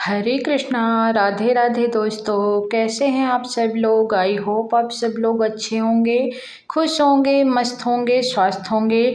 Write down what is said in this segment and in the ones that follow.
हरे कृष्णा। राधे राधे दोस्तों, कैसे हैं आप सब लोग। आई होप आप सब लोग अच्छे होंगे, खुश होंगे, मस्त होंगे, स्वस्थ होंगे।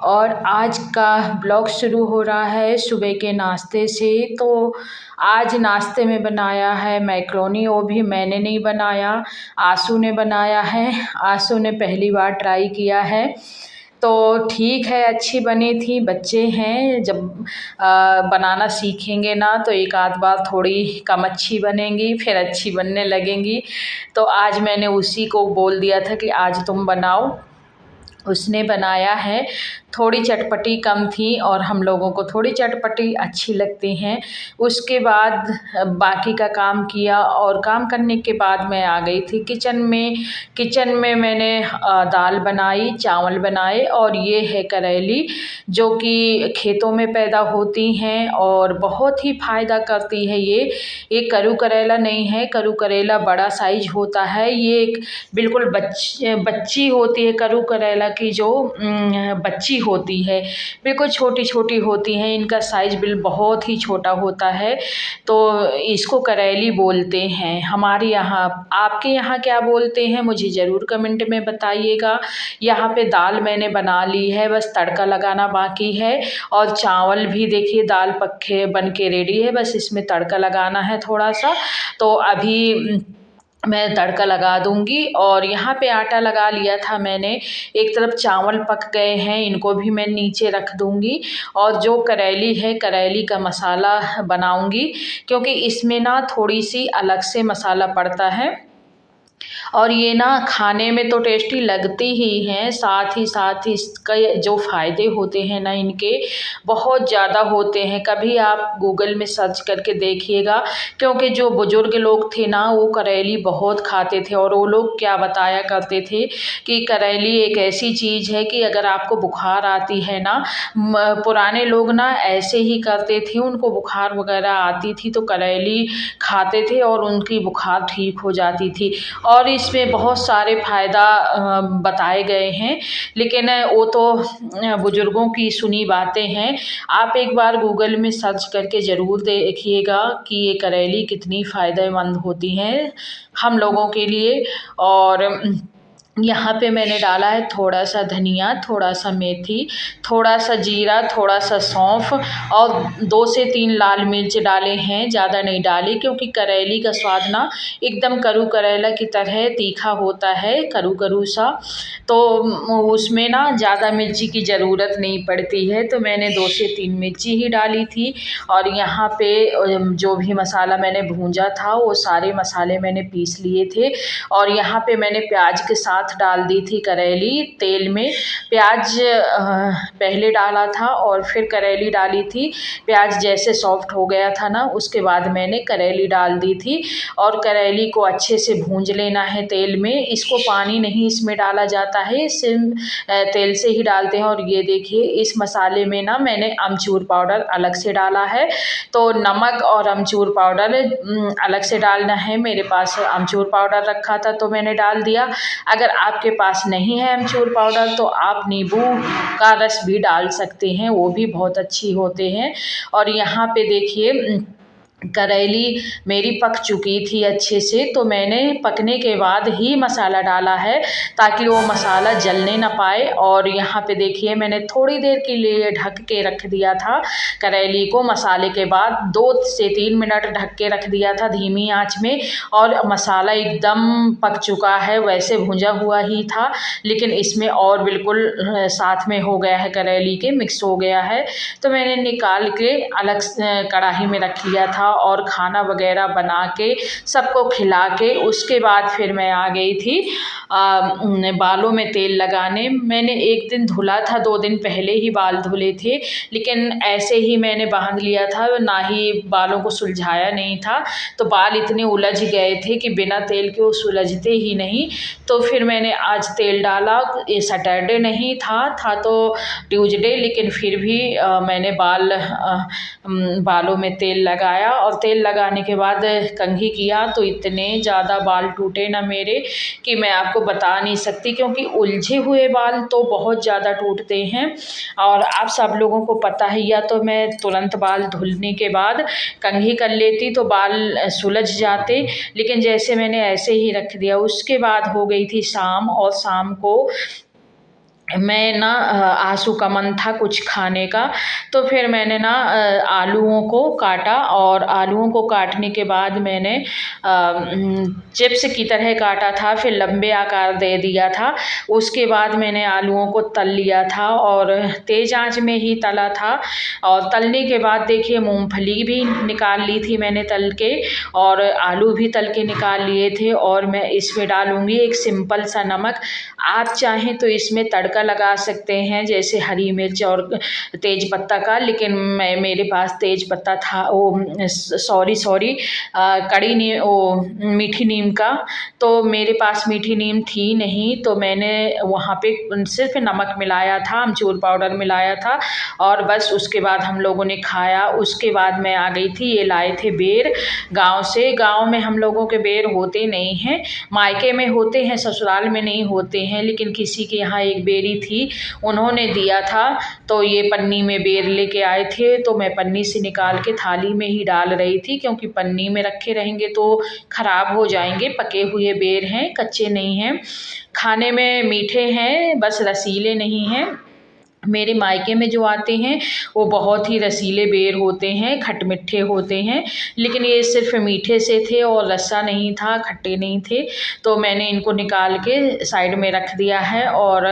और आज का ब्लॉग शुरू हो रहा है सुबह के नाश्ते से। तो आज नाश्ते में बनाया है मैक्रोनी, वो भी मैंने नहीं बनाया, आशू ने बनाया है। आशू ने पहली बार ट्राई किया है तो ठीक है, अच्छी बनी थी। बच्चे हैं, जब बनाना सीखेंगे ना तो एक आध बार थोड़ी कम अच्छी बनेंगी, फिर अच्छी बनने लगेंगी। तो आज मैंने उसी को बोल दिया था कि आज तुम बनाओ। उसने बनाया है। थोड़ी चटपटी कम थी और हम लोगों को थोड़ी चटपटी अच्छी लगती हैं। उसके बाद बाकी का काम किया और काम करने के बाद मैं आ गई थी किचन में मैंने दाल बनाई, चावल बनाए और ये है करेली, जो कि खेतों में पैदा होती हैं और बहुत ही फ़ायदा करती है। ये करू करेला नहीं है, करू करेला बड़ा साइज होता है। ये एक बिल्कुल बच्ची होती है करू करेला की, जो बच्ची होती है बिल्कुल छोटी छोटी होती हैं। इनका साइज बहुत ही छोटा होता है, तो इसको करेली बोलते हैं हमारे यहाँ। आपके यहाँ क्या बोलते हैं मुझे ज़रूर कमेंट में बताइएगा। यहाँ पे दाल मैंने बना ली है, बस तड़का लगाना बाकी है। और चावल भी देखिए दाल पक्के बन के रेडी है, बस इसमें तड़का लगाना है थोड़ा सा। तो अभी मैं तड़का लगा दूंगी। और यहाँ पे आटा लगा लिया था मैंने। एक तरफ चावल पक गए हैं, इनको भी मैं नीचे रख दूंगी। और जो करेली है, करेली का मसाला बनाऊंगी, क्योंकि इसमें ना थोड़ी सी अलग से मसाला पड़ता है। और ये ना खाने में तो टेस्टी लगती ही हैं, साथ ही इसका जो फ़ायदे होते हैं ना, इनके बहुत ज़्यादा होते हैं। कभी आप गूगल में सर्च करके देखिएगा, क्योंकि जो बुज़ुर्ग लोग थे ना वो करेली बहुत खाते थे। और वो लोग क्या बताया करते थे कि करेली एक ऐसी चीज़ है कि अगर आपको बुखार आती है ना, पुराने लोग ना ऐसे ही करते थे, उनको बुखार वगैरह आती थी तो करेली खाते थे और उनकी बुखार ठीक हो जाती थी। और इसमें बहुत सारे फ़ायदा बताए गए हैं, लेकिन वो तो बुज़ुर्गों की सुनी बातें हैं। आप एक बार गूगल में सर्च करके ज़रूर देखिएगा कि ये करेली कितनी फ़ायदेमंद होती हैं हम लोगों के लिए। और यहाँ पे मैंने डाला है थोड़ा सा धनिया, थोड़ा सा मेथी, थोड़ा सा जीरा, थोड़ा सा सौंफ और 2 से 3 लाल मिर्च डाले हैं, ज़्यादा नहीं डाली, क्योंकि करेली का स्वाद ना एकदम करू करेला की तरह तीखा होता है, करू करू सा। तो उसमें ना ज़्यादा मिर्ची की ज़रूरत नहीं पड़ती है, तो मैंने 2 से 3 मिर्ची ही डाली थी। और यहाँ पे जो भी मसाला मैंने भूंजा था वो सारे मसाले मैंने पीस लिए थे। और यहाँ पे मैंने प्याज के साथ डाल दी थी करेली तेल में। प्याज पहले डाला था और फिर करेली डाली थी। प्याज जैसे सॉफ्ट हो गया था ना, उसके बाद मैंने करेली डाल दी थी। और करेली को अच्छे से भूंज लेना है तेल में। इसको पानी नहीं इसमें डाला जाता है, सिर्फ तेल से ही डालते हैं। और ये देखिए, इस मसाले में ना मैंने अमचूर पाउडर अलग से डाला है। तो नमक और अमचूर पाउडर अलग से डालना है। मेरे पास अमचूर पाउडर रखा था तो मैंने डाल दिया। अगर आपके पास नहीं है अमचूर पाउडर तो आप नींबू का रस भी डाल सकते हैं, वो भी बहुत अच्छी होते हैं। और यहाँ पे देखिए करेली मेरी पक चुकी थी अच्छे से, तो मैंने पकने के बाद ही मसाला डाला है, ताकि वो मसाला जलने ना पाए। और यहाँ पे देखिए मैंने थोड़ी देर के लिए ढक के रख दिया था करेली को। मसाले के बाद 2 से 3 मिनट ढक के रख दिया था धीमी आंच में। और मसाला एकदम पक चुका है, वैसे भुंजा हुआ ही था, लेकिन इसमें और बिल्कुल साथ में हो गया है, करेली के मिक्स हो गया है। तो मैंने निकाल के अलग कढ़ाई में रख लिया था और खाना वगैरह बना के सबको खिला के उसके बाद फिर मैं आ गई थी बालों में तेल लगाने। मैंने एक दिन धुला था, 2 दिन पहले ही बाल धुले थे, लेकिन ऐसे ही मैंने बांध लिया था, ना ही बालों को सुलझाया नहीं था। तो बाल इतने उलझ गए थे कि बिना तेल के वो सुलझते ही नहीं। तो फिर मैंने आज तेल डाला। ये सैटरडे नहीं था तो ट्यूसडे, लेकिन फिर भी मैंने बालों में तेल लगाया और तेल लगाने के बाद कंघी किया तो इतने ज़्यादा बाल टूटे ना मेरे कि मैं आपको बता नहीं सकती, क्योंकि उलझे हुए बाल तो बहुत ज़्यादा टूटते हैं। और आप सब लोगों को पता है, या तो मैं तुरंत बाल धुलने के बाद कंघी कर लेती तो बाल सुलझ जाते, लेकिन जैसे मैंने ऐसे ही रख दिया। उसके बाद हो गई थी शाम, और शाम को मैं ना आंसू का मन था कुछ खाने का, तो फिर मैंने ना आलूओं को काटा, और आलूओं को काटने के बाद मैंने चिप्स की तरह काटा था, फिर लंबे आकार दे दिया था। उसके बाद मैंने आलूओं को तल लिया था और तेज़ आंच में ही तला था। और तलने के बाद देखिए मूंगफली भी निकाल ली थी मैंने तल के, और आलू भी तल के निकाल लिए थे। और मैं इसमें डालूँगी एक सिंपल सा नमक। आप चाहें तो इसमें तड़का लगा सकते हैं, जैसे हरी मिर्च और तेज पत्ता का, लेकिन मेरे पास तेज पत्ता था, वो सॉरी कड़ी नी वो मीठी नीम का, तो मेरे पास मीठी नीम थी नहीं, तो मैंने वहाँ पे सिर्फ नमक मिलाया था, अमचूर पाउडर मिलाया था, और बस उसके बाद हम लोगों ने खाया। उसके बाद मैं आ गई थी, ये लाए थे बेर गांव से। गांव में हम लोगों के बेर होते नहीं हैं, मायके में होते हैं, ससुराल में नहीं होते हैं, लेकिन किसी के यहाँ एक बेरी थी, उन्होंने दिया था, तो ये पन्नी में बेर लेके आए थे, तो मैं पन्नी से निकाल के थाली में ही डाल रही थी, क्योंकि पन्नी में रखे रहेंगे तो ख़राब हो जाएंगे। पके हुए बेर हैं, कच्चे नहीं हैं, खाने में मीठे हैं, बस रसीले नहीं हैं। मेरे मायके में जो आते हैं वो बहुत ही रसीले बेर होते हैं, खटमिठे होते हैं, लेकिन ये सिर्फ मीठे से थे और रसा नहीं था, खट्टे नहीं थे, तो मैंने इनको निकाल के साइड में रख दिया है। और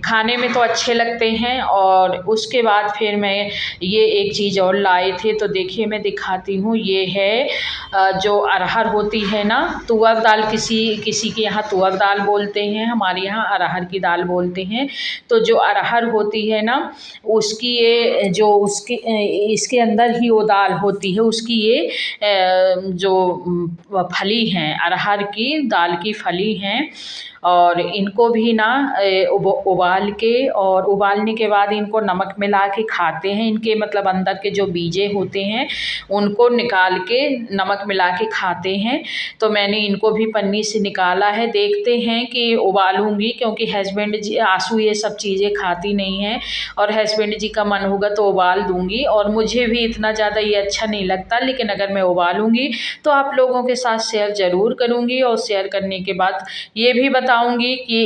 खाने में तो अच्छे लगते हैं। और उसके बाद फिर मैं ये एक चीज़ और लाए थे, तो देखिए मैं दिखाती हूँ। ये है जो अरहर होती है ना, तुअर दाल, किसी किसी के यहाँ तुअर दाल बोलते हैं, हमारे यहाँ अरहर की दाल बोलते हैं। तो जो अरहर होती है ना, उसकी ये जो उसकी इसके अंदर ही वो दाल होती है, उसकी ये जो फली हैं, अरहर की दाल की फली हैं, और इनको भी ना उबाल के, और उबालने के बाद इनको नमक मिला के खाते हैं। इनके मतलब अंदर के जो बीजे होते हैं उनको निकाल के नमक मिला के खाते हैं। तो मैंने इनको भी पन्नी से निकाला है, देखते हैं कि उबालूंगी, क्योंकि हस्बैंड जी आंसू ये सब चीज़ें खाती नहीं हैं, और हस्बैंड जी का मन होगा तो उबाल दूंगी। और मुझे भी इतना ज़्यादा ये अच्छा नहीं लगता, लेकिन अगर मैं उबालूंगी तो आप लोगों के साथ शेयर ज़रूर करूंगी, और शेयर करने के बाद ये भी बताऊंगी कि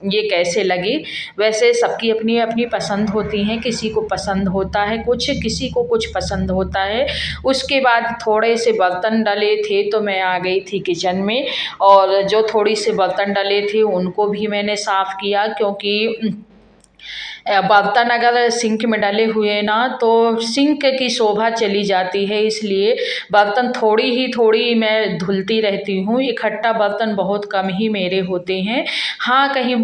ये कैसे लगे। वैसे सबकी अपनी अपनी पसंद होती हैं, किसी को पसंद होता है कुछ, किसी को कुछ पसंद होता है। उसके बाद थोड़े से बर्तन डले थे, तो मैं आ गई थी किचन में, और जो थोड़ी से बर्तन डले थे उनको भी मैंने साफ़ किया, क्योंकि बर्तन अगर सिंक में डले हुए ना तो सिंक की शोभा चली जाती है, इसलिए बर्तन थोड़ी मैं धुलती रहती हूँ। इकट्ठा बर्तन बहुत कम ही मेरे होते हैं। हाँ, कहीं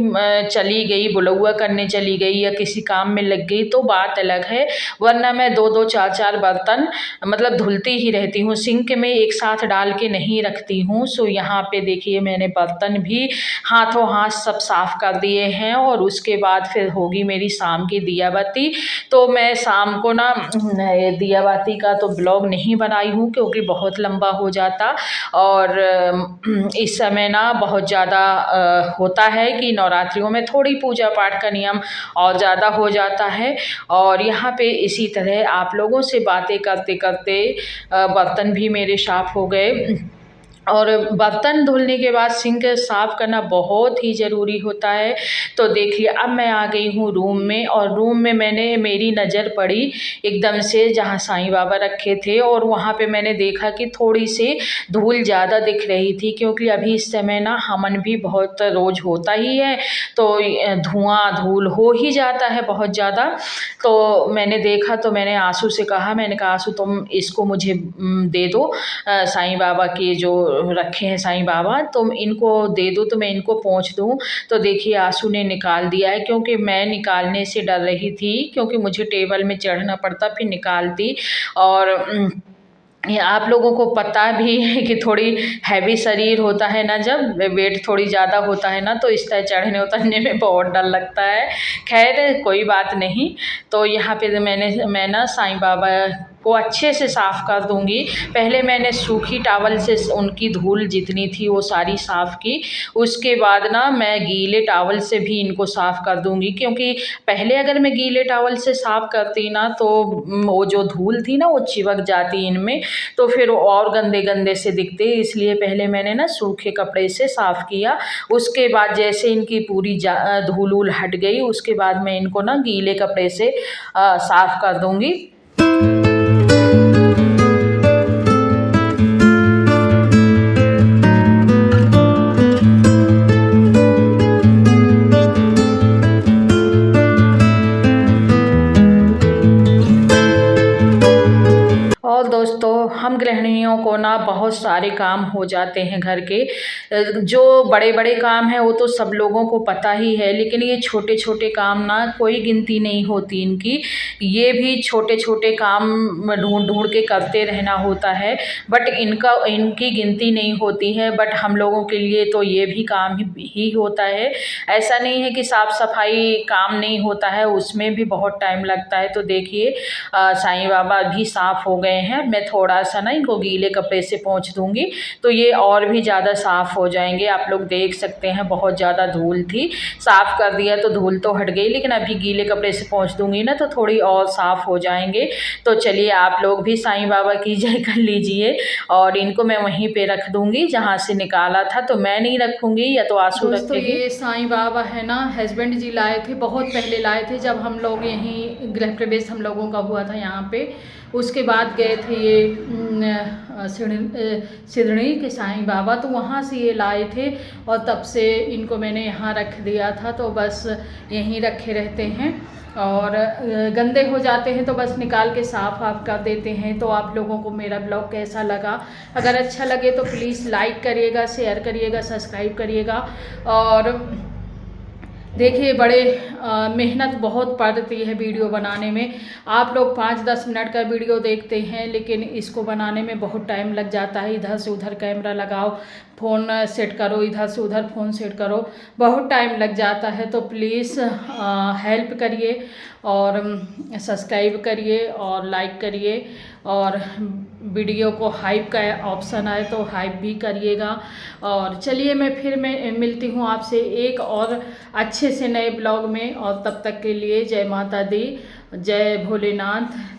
चली गई, बुलौआ करने चली गई या किसी काम में लग गई तो बात अलग है, वरना मैं 2-2 4-4 बर्तन मतलब धुलती ही रहती हूँ, सिंक में एक साथ डाल के नहीं रखती हूँ। सो यहाँ पे देखिए मैंने बर्तन भी हाथों हाथ सब साफ़ कर दिए हैं। और उसके बाद फिर होगी मेरी शाम की दिया बाती। तो मैं शाम को ना दिया बाती का तो ब्लॉग नहीं बनाई हूँ, क्योंकि बहुत लंबा हो जाता, और इस समय ना बहुत ज़्यादा होता है कि नवरात्रियों में थोड़ी पूजा पाठ का नियम और ज़्यादा हो जाता है। और यहाँ पे इसी तरह आप लोगों से बातें करते करते बर्तन भी मेरे साफ़ हो गए। और बर्तन धुलने के बाद सिंक साफ़ करना बहुत ही ज़रूरी होता है। तो देखिए अब मैं आ गई हूँ रूम में, और रूम में मेरी नज़र पड़ी एकदम से जहाँ साईं बाबा रखे थे, और वहाँ पे मैंने देखा कि थोड़ी सी धूल ज़्यादा दिख रही थी, क्योंकि अभी इस समय ना हवन भी बहुत रोज़ होता ही है, तो धुआं धूल हो ही जाता है बहुत ज़्यादा। तो मैंने देखा, तो मैंने आंसू से कहा, मैंने कहा आंसू तुम इसको मुझे दे दो, साईं बाबा के जो रखे हैं साईं बाबा, तुम इनको दे दो तो मैं इनको पोंछ दूँ। तो देखिए आंसू ने निकाल दिया है, क्योंकि मैं निकालने से डर रही थी, क्योंकि मुझे टेबल में चढ़ना पड़ता फिर निकालती। और ये आप लोगों को पता भी है कि थोड़ी हैवी शरीर होता है ना, जब वेट थोड़ी ज़्यादा होता है ना, तो इस तरह चढ़ने उतरने में बहुत डर लगता है। खैर कोई बात नहीं। तो यहाँ पे मैं ना साईं बाबा को अच्छे से साफ़ कर दूँगी। पहले मैंने सूखी टॉवल से उनकी धूल जितनी थी वो सारी साफ़ की, उसके बाद ना मैं गीले टॉवल से भी इनको साफ़ कर दूँगी, क्योंकि पहले अगर मैं गीले टॉवल से साफ़ करती ना तो वो जो धूल थी ना वो चिपक जाती इनमें, तो फिर और गंदे गंदे से दिखते, इसलिए पहले मैंने ना सूखे कपड़े से साफ़ किया। उसके बाद जैसे इनकी पूरी धूल वूल हट गई, उसके बाद मैं इनको ना गीले कपड़े से साफ़ कर दूँगी। और दोस्तों, हम गृहिणियों को ना बहुत सारे काम हो जाते हैं घर के। जो बड़े बड़े काम हैं वो तो सब लोगों को पता ही है, लेकिन ये छोटे छोटे काम ना कोई गिनती नहीं होती इनकी। ये भी छोटे छोटे काम ढूंढ ढूंढ के करते रहना होता है, बट इनकी गिनती नहीं होती है। बट हम लोगों के लिए तो ये भी काम ही होता है। ऐसा नहीं है कि साफ़ सफाई काम नहीं होता है, उसमें भी बहुत टाइम लगता है। तो देखिए साईं बाबा भी साफ़ हो गए हैं। मैं थोड़ा सा ना इनको गीले कपड़े से पोंछ दूँगी तो ये और भी ज़्यादा साफ़ हो जाएंगे। आप लोग देख सकते हैं बहुत ज़्यादा धूल थी, साफ़ कर दिया तो धूल तो हट गई, लेकिन अभी गीले कपड़े से पोंछ दूँगी ना तो थोड़ी और साफ़ हो जाएंगे। तो चलिए आप लोग भी साईं बाबा की जय कर लीजिए। और इनको मैं वहीं पे रख दूँगी जहाँ से निकाला था, तो मैं नहीं रखूँगी, या तो आंसू दोस्तों रखेगी। ये साईं बाबा है ना, हस्बैंड जी लाए थे, बहुत पहले लाए थे जब हम लोग यहीं गृह प्रवेश हम लोगों का हुआ था यहाँ पे। उसके बाद गए थे ये सिडनी के साईं बाबा, तो वहाँ से ये लाए थे और तब से इनको मैंने यहाँ रख दिया था। तो बस यहीं रखे रहते हैं और गंदे हो जाते हैं तो बस निकाल के साफ़ कर देते हैं। तो आप लोगों को मेरा ब्लॉग कैसा लगा? अगर अच्छा लगे तो प्लीज़ लाइक करिएगा, शेयर करिएगा, सब्सक्राइब करिएगा। और देखिए बड़े मेहनत बहुत पड़ती है वीडियो बनाने में। आप लोग 5-10 मिनट का वीडियो देखते हैं, लेकिन इसको बनाने में बहुत टाइम लग जाता है। इधर से उधर कैमरा लगाओ, फ़ोन सेट करो, इधर से उधर फ़ोन सेट करो, बहुत टाइम लग जाता है। तो प्लीज़ हेल्प करिए और सब्सक्राइब करिए और लाइक करिए। और वीडियो को हाइप का ऑप्शन आए तो हाइप भी करिएगा। और चलिए मैं मिलती हूँ आपसे एक और अच्छे से नए ब्लॉग में। और तब तक के लिए जय माता दी, जय भोलेनाथ।